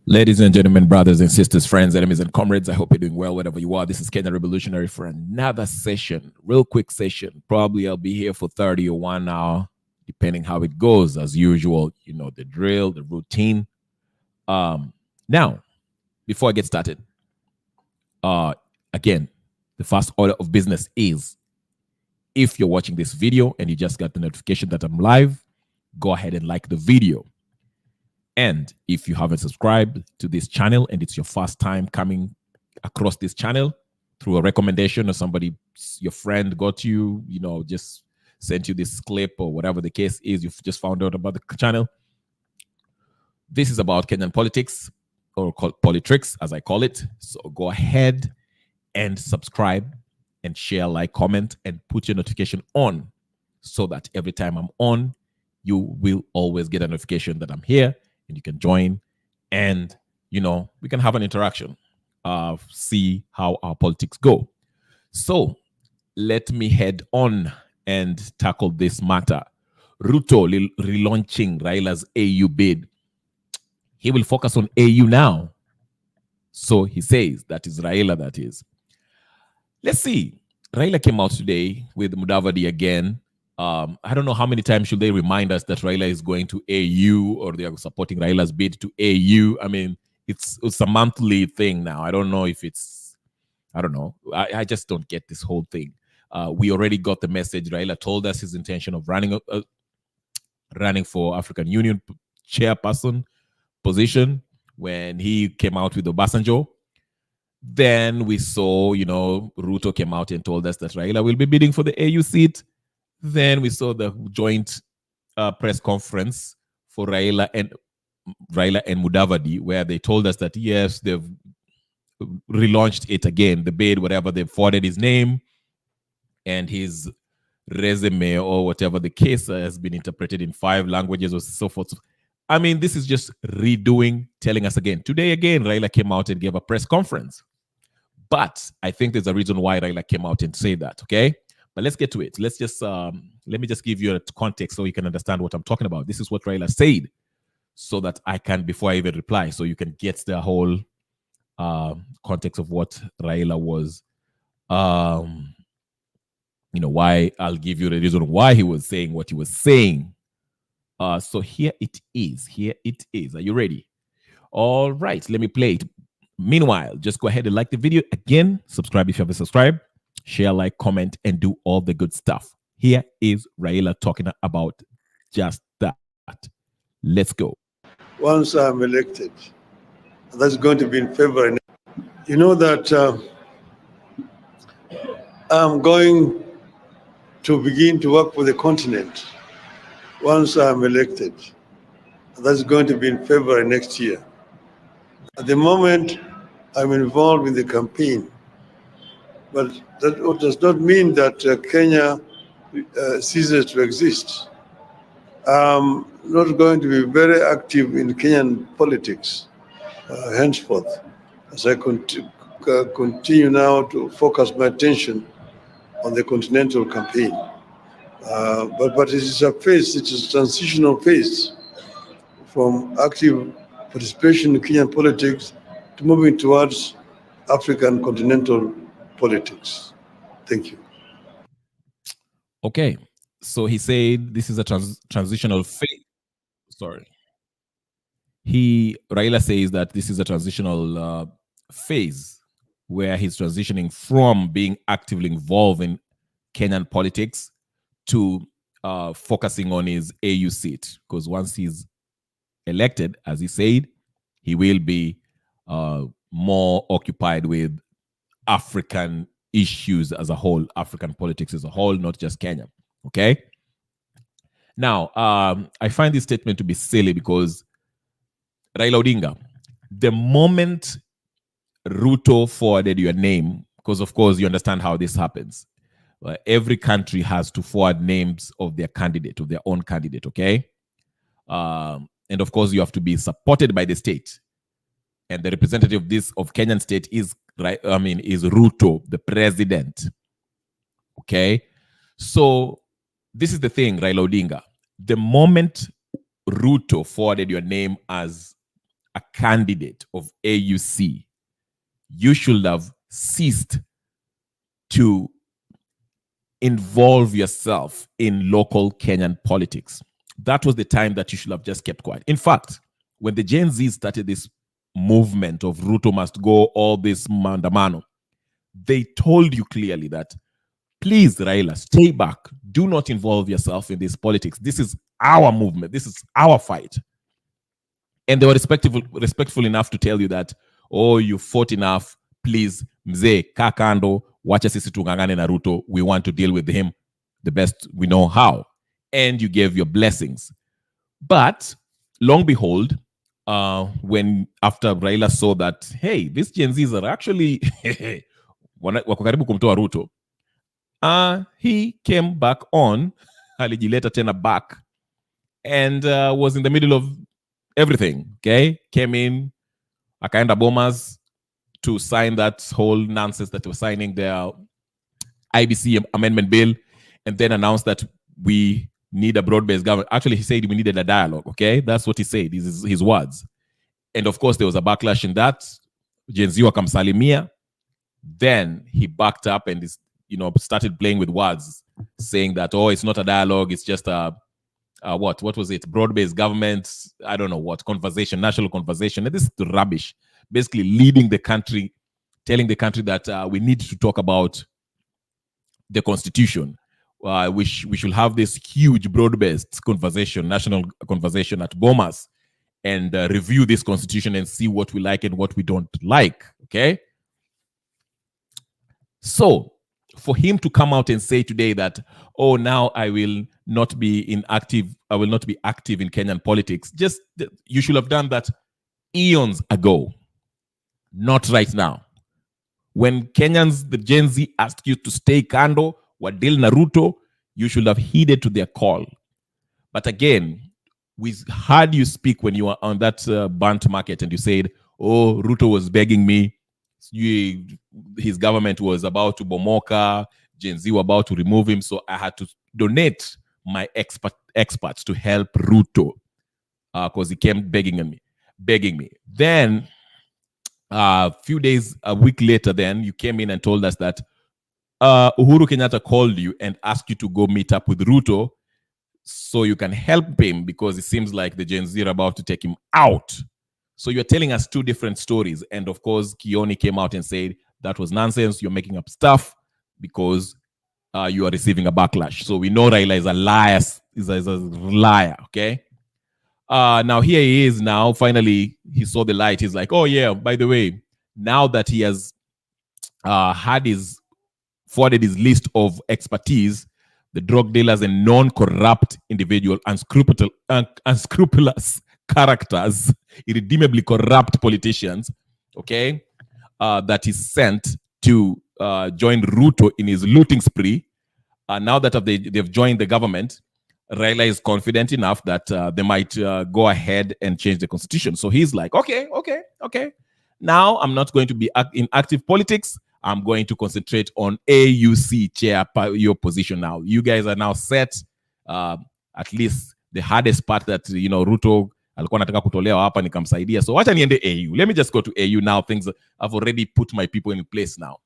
Ladies and gentlemen, brothers and sisters, friends, enemies and comrades, I hope you're doing well wherever you are. This is Kenya Revolutionary for another session, real quick session. Probably I'll be here for 30 or 1 hour, depending how it goes. As usual, you know, the drill, the routine. Now, before I get started, again, the first order of business is if you're watching this video and you just got the notification that I'm live, go ahead and like the video. And if you haven't subscribed to this channel and it's your first time coming across this channel through a recommendation or somebody, your friend got you, just sent you this clip or whatever the case is, you've just found out about the channel. This is about Kenyan politics, or politics as I call it. So go ahead and subscribe and share, like, comment, and put your notification on so that every time I'm on, you will always get a notification that I'm here. And you can join and, we can have an interaction, see how our politics go. So let me head on and tackle this matter. Ruto relaunching Raila's AU bid. He will focus on AU now. So he says, that is Raila, that is. Let's see. Raila came out today with Mudavadi again. I don't know how many times should they remind us that Raila is going to AU or they are supporting Raila's bid to AU. I mean, it's a monthly thing now. I don't know if it's, I don't know. I just don't get this whole thing. We already got the message. Raila told us his intention of running for African Union chairperson position when he came out with Obasanjo. Then we saw, Ruto came out and told us that Raila will be bidding for the AU seat. Then we saw the joint press conference for Raila and Mudavadi, where they told us that, yes, they've relaunched it again, the bid, whatever, they've forwarded his name and his resume or whatever the case has been interpreted in 5 languages or so forth. I mean, this is just redoing, telling us again. Today, again, Raila came out and gave a press conference. But I think there's a reason why Raila came out and said that, okay? But let's get to it. Let's just, let me just give you a context so you can understand what I'm talking about. This is what Raila said so that I can, before I even reply, so you can get the whole context of what Raila was, why I'll give you the reason why he was saying what he was saying. So here it is. Here it is. Are you ready? All right, let me play it. Meanwhile, just go ahead and like the video. Again, subscribe if you haven't subscribed. Share, like, comment, and do all the good stuff. Here is Raila talking about just that. Let's go. Once I'm elected, that's going to be in February. You know that I'm going to begin to work for the continent once I'm elected. That's going to be in February next year. At the moment, I'm involved in the campaign. But that does not mean that Kenya ceases to exist. I'm not going to be very active in Kenyan politics henceforth, as I continue now to focus my attention on the continental campaign. But it is a phase, it is a transitional phase from active participation in Kenyan politics to moving towards African continental politics. Thank you. Okay, so he said this is a transitional phase. Sorry. Raila says that this is a transitional phase where he's transitioning from being actively involved in Kenyan politics to focusing on his AU seat. Because once he's elected, as he said, he will be more occupied with African issues as a whole, African politics as a whole, not just Kenya. Okay. Now, I find this statement to be silly because Raila Odinga, the moment Ruto forwarded your name, because of course you understand how this happens. Every country has to forward names of their candidate, of their own candidate, okay? And of course you have to be supported by the state. And the representative of Kenyan state is Ruto, the president. Okay? So this is the thing, Raila Odinga. The moment Ruto forwarded your name as a candidate of AUC, you should have ceased to involve yourself in local Kenyan politics. That was the time that you should have just kept quiet. In fact, when the Gen Z started this movement of Ruto must go, all this mandamano, they told you clearly that, please, Raila, stay back. Do not involve yourself in this politics. This is our movement. This is our fight. And they were respectful enough to tell you that, oh, you fought enough. Please, mzee, kakando, wacha sisi tungangane na Ruto. We want to deal with him the best we know how. And you gave your blessings. But long behold, when after Raila saw that, hey, these Gen Zs are actually wako karibu kumtoa Ruto, he came back on, alijileta tena back, and was in the middle of everything. Okay, came in, akaenda Bomas to sign that whole nonsense that was signing their IBC amendment bill, and then announced that we need a broad-based government. Actually, he said we needed a dialogue. Okay, that's what he said. These is his words. And of course, there was a backlash in that. Gen Z wakamsalimia. Then he backed up and started playing with words, saying that, oh, it's not a dialogue, it's just a what was it? Broad-based government, I don't know what, conversation, national conversation. And this is rubbish. Basically leading the country, telling the country that we need to talk about the constitution. We should have this huge broad-based conversation, national conversation at Bomas, and review this constitution and see what we like and what we don't like. Okay. So for him to come out and say today that, oh, now I will not be active in Kenyan politics, you should have done that eons ago, not right now. When Kenyans, the Gen Z, asked you to stay kando, wadil Naruto, you should have heeded to their call. But again, we heard you speak when you were on that burnt market and you said, oh, Ruto was begging me. His government was about to bomoka, Gen Z were about to remove him, so I had to donate my experts to help Ruto because he came begging me. Then a week later, then you came in and told us that Uhuru Kenyatta called you and asked you to go meet up with Ruto so you can help him because it seems like the Gen Z are about to take him out. So you're telling us two different stories. And of course, Kioni came out and said, that was nonsense. You're making up stuff because you are receiving a backlash. So we know Raila is a liar. Is a liar, okay? Now here he is now. Finally, he saw the light. He's like, oh yeah, by the way, now that he has forwarded his list of expertise, the drug dealers and non-corrupt individual, unscrupulous characters, irredeemably corrupt politicians, okay, that is sent to join Ruto in his looting spree. Now that they've joined the government, Raila is confident enough that they might go ahead and change the constitution. So he's like, okay. Now I'm not going to be in active politics. I'm going to concentrate on AUC chair, your position now. You guys are now set. At least the hardest part that, Ruto alikuwa nataka kutolewa hapa nikamsaidia. So wacha niende AU. Let me just go to AU now. I've already put my people in place now.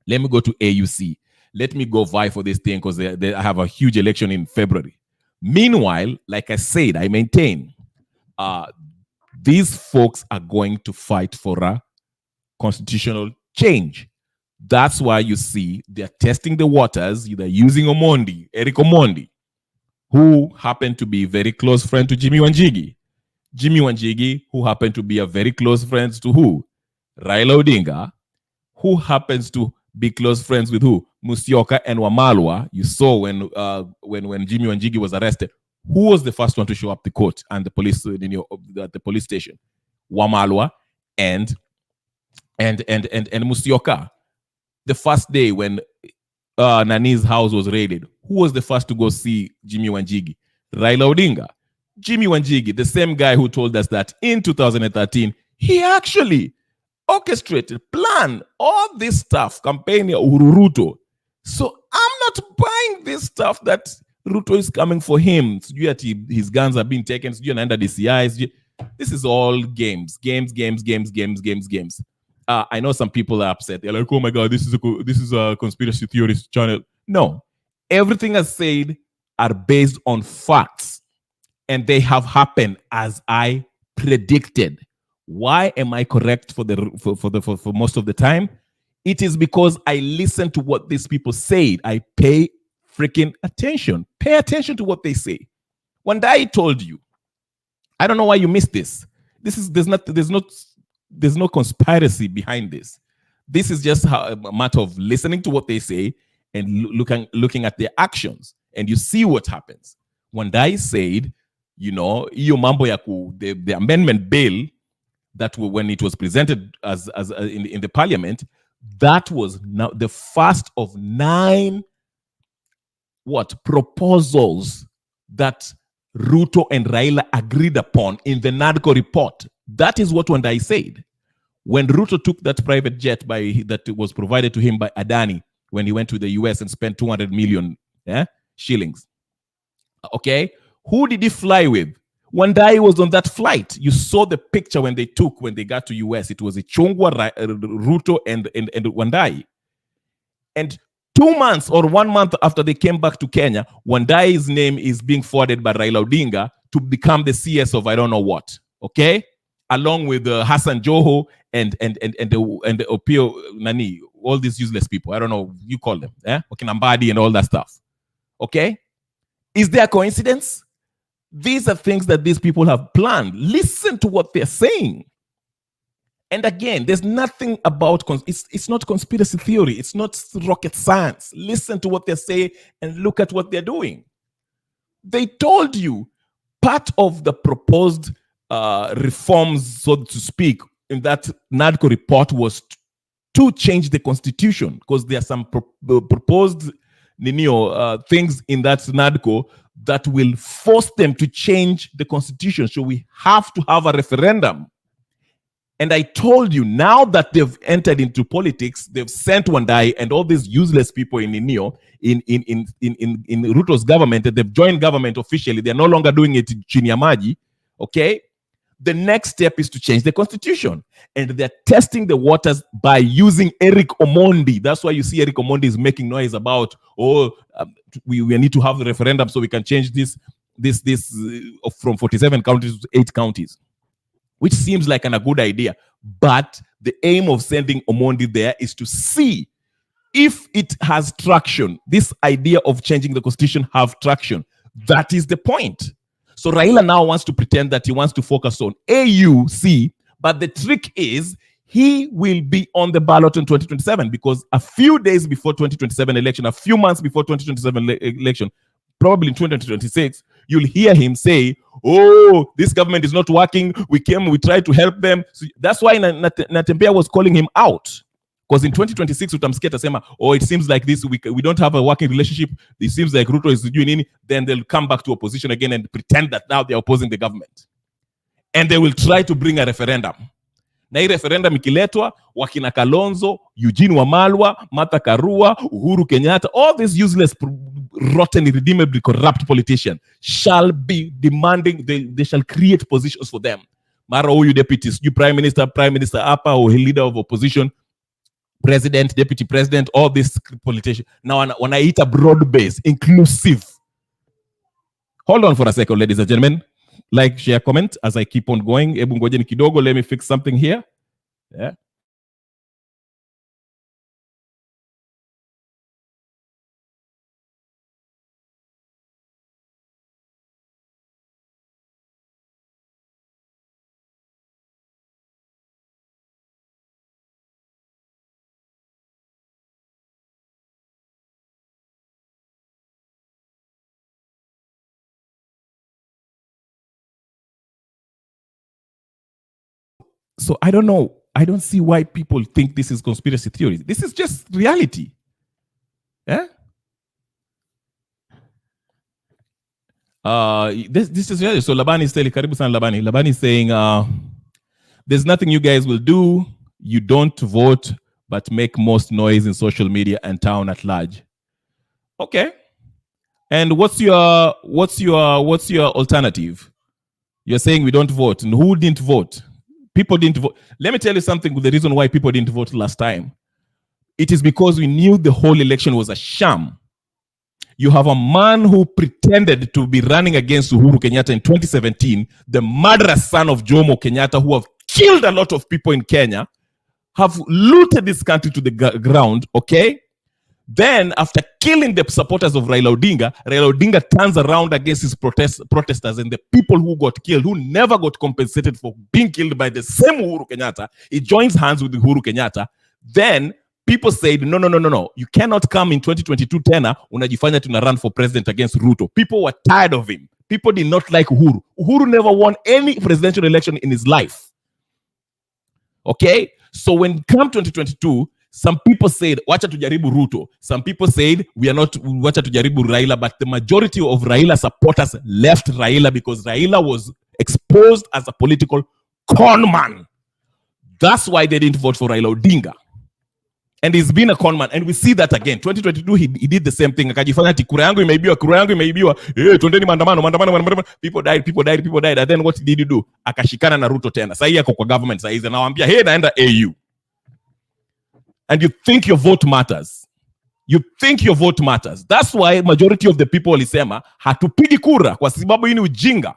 Let me go to AUC. Let me go vie for this thing because they have a huge election in February. Meanwhile, like I said, I maintain these folks are going to fight for a constitutional change. That's why you see they're testing the waters. They're using Eric Omondi, who happened to be a very close friend to Jimmy Wanjigi. Jimmy Wanjigi, who happened to be a very close friend to who? Raila Odinga, who happens to be close friends with who? Musyoka and Wamalwa. You saw when Jimmy Wanjigi was arrested. Who was the first one to show up the court and the police at the police station? Wamalwa and Musyoka. The first day when Nani's house was raided, who was the first to go see Jimmy Wanjigi? Raila Odinga. Jimmy Wanjigi, the same guy who told us that in 2013, he actually orchestrated, planned all this stuff, campaigning Ruto. So I'm not buying this stuff that Ruto is coming for him. His guns are being taken. Anaenda DCI. This is all games. I know some people are upset. They're like, "Oh my God, this is a conspiracy theorist channel." No, everything I said are based on facts, and they have happened as I predicted. Why am I correct for most of the time? It is because I listen to what these people said. I pay freaking attention. Pay attention to what they say. When I told you, I don't know why you missed this. There's no conspiracy behind this. This is just a matter of listening to what they say and looking at their actions, and you see what happens. When I said, iyo mambo ya the amendment bill that when it was presented as in the parliament, that was now the first of 9 proposals that Ruto and Raila agreed upon in the NADCO report. That is what Wandai said. When Ruto took that private jet that was provided to him by Adani when he went to the US and spent 200 million shillings. Okay, who did he fly with? Wandai was on that flight. You saw the picture when they got to US. It was Ichungwa, Ruto, and Wandai. And 2 months or 1 month after they came back to Kenya, Wandai's name is being forwarded by Raila Odinga to become the CS of I don't know what. Okay, along with Hassan Joho and the Opio Nani, all these useless people. I don't know you call them, Okinambadi and all that stuff. Okay, is there a coincidence? These are things that these people have planned. Listen to what they're saying. And again, there's nothing about, it's not conspiracy theory. It's not rocket science. Listen to what they say and look at what they're doing. They told you part of the proposed reforms, so to speak, in that NADCO report was to change the constitution, because there are some proposed things in that NADCO that will force them to change the constitution. So we have to have a referendum. And I told you, now that they've entered into politics, they've sent Wandai and all these useless people in Ruto's government, and they've joined government officially. They're no longer doing it in Chinyamaji. Okay? The next step is to change the constitution. And they're testing the waters by using Eric Omondi. That's why you see Eric Omondi is making noise about, we need to have a referendum so we can change this from 47 counties to 8 counties. Which seems like a good idea. But the aim of sending Omondi there is to see if it has traction. This idea of changing the constitution have traction. That is the point. So Raila now wants to pretend that he wants to focus on AUC, but the trick is he will be on the ballot in 2027, because a few days before 2027 election, a few months before 2027 election, probably in 2026, you'll hear him say, "Oh, this government is not working. We tried to help them." So that's why Natembea was calling him out. Because in 2026, utamsikia tasema, "Oh, it seems like this, we don't have a working relationship. It seems like Ruto is doing any." Then they'll come back to opposition again and pretend that now they're opposing the government. And they will try to bring a referendum. Na hii referendum ikiletwa, wakina Kalonzo, Eugene Wamalwa, Martha Karua, Uhuru Kenyatta, all these useless, rotten, irredeemably corrupt politicians shall be demanding, they shall create positions for them. Mara huyu deputies, you prime minister apa, or leader of opposition, president, deputy president, all these politicians. Now, when I eat a broad base, inclusive. Hold on for a second, ladies and gentlemen. Like, share, comment as I keep on going. Ebu ngojeni kidogo, let me fix something here. Yeah. So I don't know. I don't see why people think this is conspiracy theory. This is just reality. Yeah. This is reality. So Labani is telling, karibu sana Labani. Labani is saying, there's nothing you guys will do. You don't vote, but make most noise in social media and town at large. Okay. And what's your alternative? You're saying we don't vote. And who didn't vote? People didn't vote. Let me tell you something with the reason why people didn't vote last time. It is because we knew the whole election was a sham. You have a man who pretended to be running against Uhuru Kenyatta in 2017, the murderous son of Jomo Kenyatta, who have killed a lot of people in Kenya, have looted this country to the ground, okay? Then, after killing the supporters of Raila Odinga turns around against his protesters and the people who got killed, who never got compensated for being killed by the same Uhuru Kenyatta. He joins hands with Uhuru Kenyatta. Then, people said, no. You cannot come in 2022 tena, unajifanya tuna run for president against Ruto. People were tired of him. People did not like Uhuru. Uhuru never won any presidential election in his life. Okay? So when come 2022, some people said, wacha tujaribu Ruto. Some people said, we are not, wacha tujaribu Raila. But the majority of Raila supporters left Raila because Raila was exposed as a political con man. That's why they didn't vote for Raila Odinga. And he's been a con man. And we see that again. 2022, he did the same thing. Akajifanya ati kura yangu imeibiwa. Twendeni maandamano. People died. And then what did he do? Akashikana na Ruto tena. Sasa yako kwa government sasa hizi anawaambia, hey, naenda AU. And you think your vote matters. That's why majority of the people walisema hatupigi kura kwa sababu hii ni ujinga.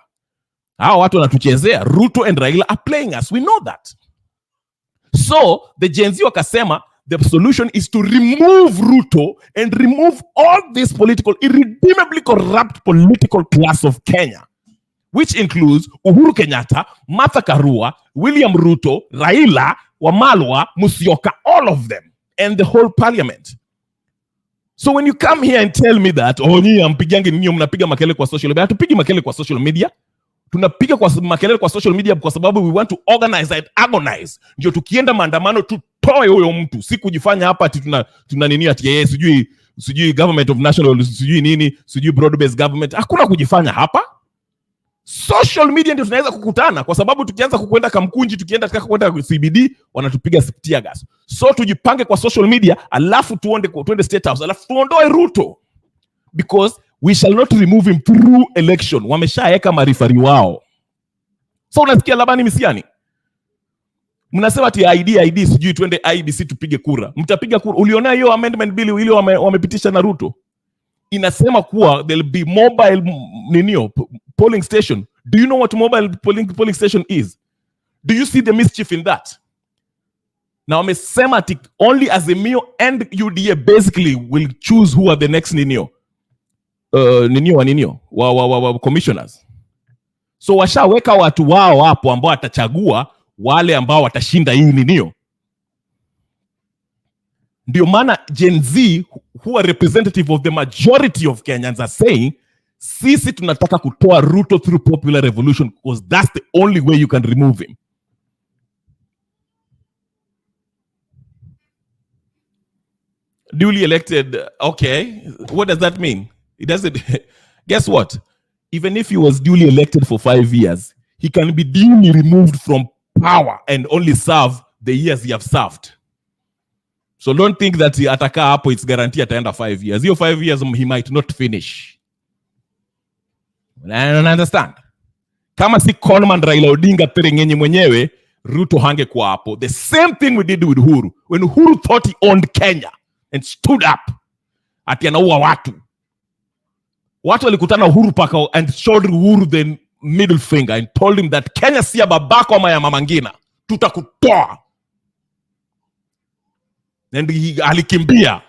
Hao watu wanatuchezea. Ruto and Raila are playing us. We know that. So the Gen Z wakasema the solution is to remove Ruto and remove all this irredeemably corrupt political class of Kenya, which includes Uhuru Kenyatta, Martha Karua, William Ruto, Raila, Wamalwa, Musyoka, all of them, and the whole parliament. So when you come here and tell me that, mnapiga makele kwa social media, hatupigi makele kwa social media. Tunapiga kwa makelele kwa social media kwa sababu we want to organize and agonize. Ndio tukienda maandamano tutoe huyo mtu. Si kujifanya hapa ati tuna nini ati yeye sijui government of national sijui nini, sijui broad based government. Hakuna kujifanya hapa. Social media ndio tunaweza kukutana kwa sababu tukianza kukwenda Kamkunji, tukienda kwenda CBD wanatupiga tear gas. So tujipange kwa social media alafu tuende State House alafu tuondoe Ruto. Because we shall not remove him through election. Wameshaeka marifari wao. So unasikia Labani Misiani? Mnasema ati ID sijui tuende IBC tupige kura. Mtapiga kura. Uliona hiyo amendment bill ile wamepitisha na Ruto? Inasema kuwa there'll be mobile polling station. Do you know what mobile polling station is? Do you see the mischief in that? Now wamesema ati only Azimio and UDA basically will choose who are the next commissioners. So washaweka watu wao hapo ambao watachagua wale ambao watashinda hii ninio. Ndio maana Gen Z who are representative of the majority of Kenyans are saying sisi tunataka kutoa Ruto through popular revolution because that's the only way you can remove him. Duly elected, okay. What does that mean? It doesn't. Guess what? Even if he was duly elected for 5 years, he can be duly removed from power and only serve the years he have served. So don't think that ataka hapo it's guaranteed ataenda 5 years. Hiyo 5 years he might not finish. I don't understand. Kama si Coleman Raila Odinga terengenye mwenyewe, Ruto hange kwa hapo. The same thing we did with Uhuru. When Uhuru thought he owned Kenya and stood up, ati anaua watu. Watu walikutana Uhuru paka and showed Uhuru the middle finger and told him that Kenya si ya babako ama ya mama ngina. Tutakutoa. And alikimbia.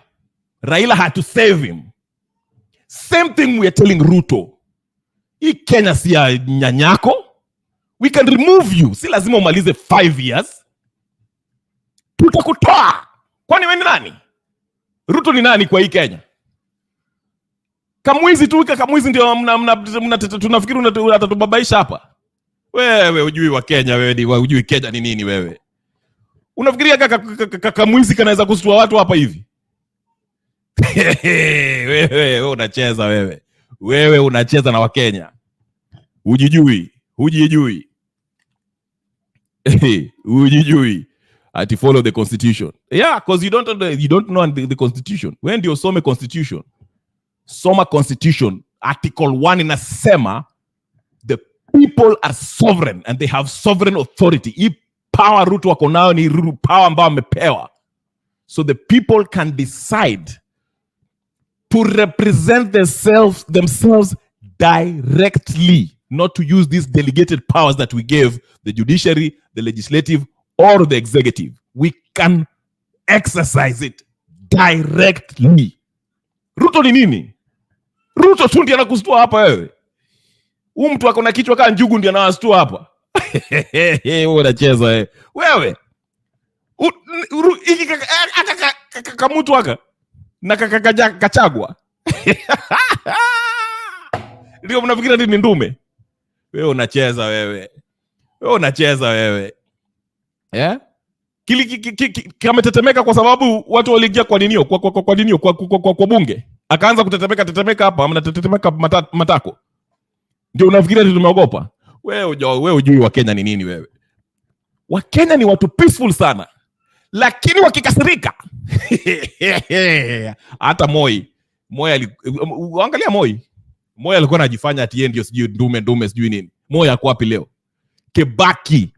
Raila had to save him. Same thing we are telling Ruto. Hii Kenya si ya nyanyako. We can remove you. Si lazima umalize 5 years. Tutakutoa. Kwani wewe ni nani? Ruto ni nani kwa hii Kenya? Kamwizi tu kamwizi ndio tunafikiri unatatubabaisha hapa. Wewe hujui wa Kenya, wewe hujui Kenya ni nini wewe? Unafikiria kamwizi kanaweza kustua watu hapa hivi? Wewe unacheza wewe. Wewe unacheza na Wakenya. Hujijui. Hujijui. To follow the constitution. Yeah, because you don't know the constitution. When do you some constitution? Soma constitution. Article 1 inasema the people are sovereign and they have sovereign authority. Hii power Ruto wako nayo ni power ambayo wamepewa. So the people can decide to represent themselves directly, not to use these delegated powers that we gave the judiciary, the legislative, or the executive. We can exercise it directly. Ruto ni nini? Ruto tu ndiye anakustua hapa wewe. Mtu akona kichwa kama njugu ndiye anawastua hapa. Wewe unacheza wewe. Wewe. Kamutu aka na kachagwa. Ndio mnafikiri ni ndume. Wewe unacheza wewe. Wewe unacheza wewe. Yeah? Kametetemeka kwa sababu watu waliingia kwa ninio kwa bunge. Akaanza kutetemeka hapa, mnatetemeka matako. Ndio unafikiri tumeogopa? Wewe hujui wa Kenya ni nini wewe. Wa Kenya ni watu peaceful sana. Lakini wakikasirika. Hata Moi angalia Moi alikuwa anajifanya ati yeye ndio sijui ndume sijui nini. Moi yako wapi leo? Kibaki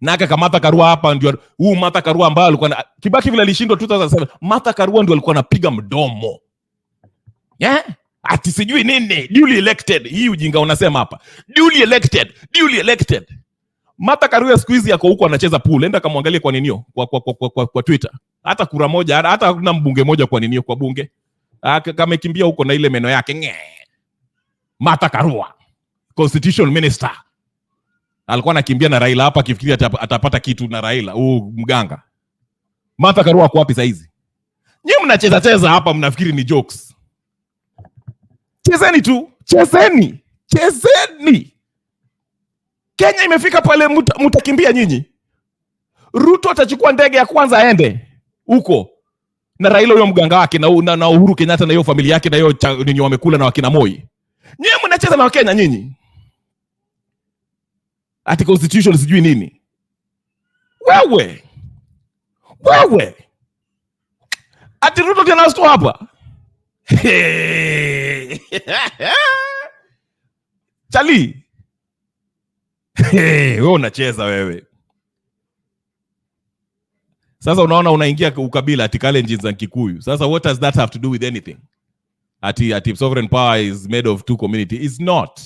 naka kamata Karua hapa ndio Martha Karua ambaye alikuwa Kibaki vile alishindwa 2007. Martha Karua ndio alikuwa anapiga mdomo. Yeah? Ati sijui nini, duly elected. Hii ujinga unasema hapa. Duly elected. Martha Karua siku hizi yako huko anacheza pool. Enda kamwangalie kwa ninio kwa Twitter. Hata kura moja, hata hakuna mbunge moja kwa ninio kwa bunge. Kamekimbia huko na ile meno yake. Martha Karua, constitutional minister. Alikuwa anakimbia na Raila hapa akifikiria atapata kitu na Raila, mganga. Martha Karua kwa wapi saa hizi? Nyinyi mnacheza hapa mnafikiri ni jokes. Chezeni tu, chezeni. Kenya imefika pale mtakimbia nyinyi. Ruto atachukua ndege ya kwanza aende huko na Raila huyo mganga wake na Uhuru Kenyatta na hiyo familia yake na hiyo ninyi wamekula na wakina Moi. Nyinyi mnacheza na Wakenya nyinyi. Ati constitution sijui nini. Wewe. Ati Ruto tena asto hapa. Chali. Wewe unacheza wewe. Sasa unaona unaingia ukabila ati Kalenjin za Kikuyu. Sasa what does that have to do with anything? Ati sovereign power is made of two communities. It's not.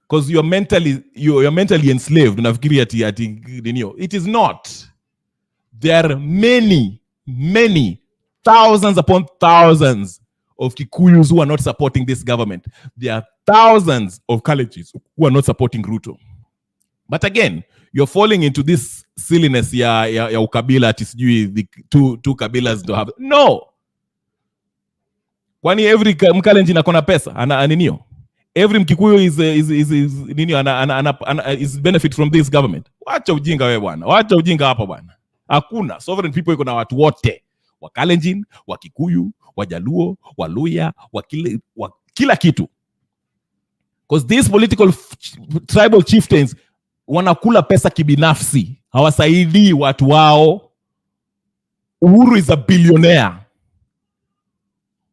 Because you're mentally enslaved. Unafikiri ati nini? It is not. There are many thousands upon thousands of Kikuyus who are not supporting this government. There are thousands of Kalenjins who are not supporting Ruto. But again, you're falling into this silliness ya ukabila ati sijui the two kabilas to have. No. Kwani every Mkalenjin akona pesa aninio? Every Mkikuyu is benefit from this government. Wacha ujinga wewe bwana. Wacha ujinga hapa bwana. Hakuna. Sovereign people iko na watu wote. Wakalenjin, Wakikuyu, Wajaluo, Waluya, kila kitu. Because these political tribal chieftains wanakula pesa kibinafsi. Hawasaidii watu wao. Uhuru is a billionaire.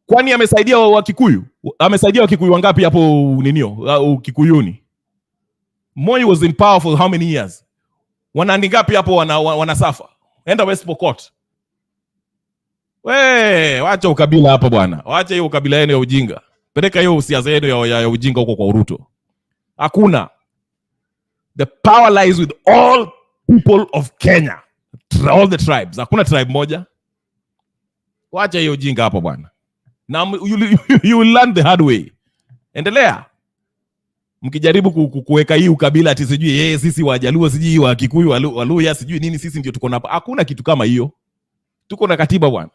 Kwani amesaidia Wakikuyu? Amesaidia Wakikuyu wangapi hapo ninio? Kikuyuni. Moi was in power for how many years? Wanani ngapi hapo wanasafa? Enda West Pokot. Wacha ukabila hapa bwana. Wacha hiyo ukabila yenu ya ujinga. Peleka hiyo siasa yenu ya ujinga huko kwa Ruto. Hakuna. The power lies with all people of Kenya. All the tribes. Hakuna tribe moja. Wacha hiyo ujinga hapa bwana. Now you will learn the hard way. Endelea. Mkijaribu kuweka hii ukabila ati sijui sisi Wajaluo sijui wa Kikuyu Waluya sijui nini sisi ndio tuko hapa. Hakuna kitu kama hiyo. Tuko na katiba bwana.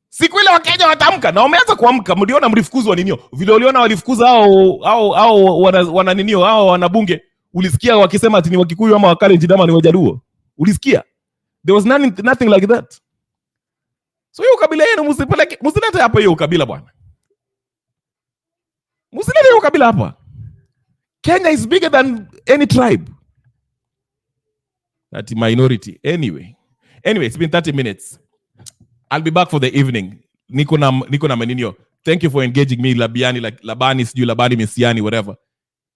Siku ile Wakenya watamka na wameanza kuamka. Mliona mlifukuzwa ninio? Vile uliona walifukuza hao wana ninio hao wanabunge. Ulisikia wakisema ati ni Wakikuyu ama Wakalenjin ama ni Wajaluo? Ulisikia? There was nothing like that. So hiyo kabila yenu msilete hapa hiyo kabila bwana. Msilete hiyo kabila hapa. Kenya is bigger than any tribe. That minority. Anyway, it's been 30 minutes. I'll be back for the evening. Niko na meninio. Thank you for engaging me, Labiani, like Labani, Labani, Messiani, whatever.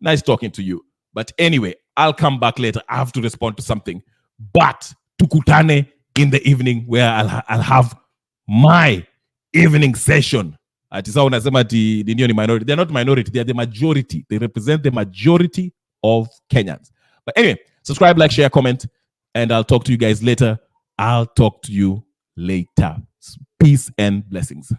Nice talking to you. But anyway, I'll come back later. I have to respond to something. But tukutane in the evening where I'll have my evening session. Ati sawa unasema ati ndio ni minority. They're not minority. They're the majority. They represent the majority of Kenyans. But anyway, subscribe, like, share, comment, and I'll talk to you guys later. I'll talk to you later. Peace and blessings.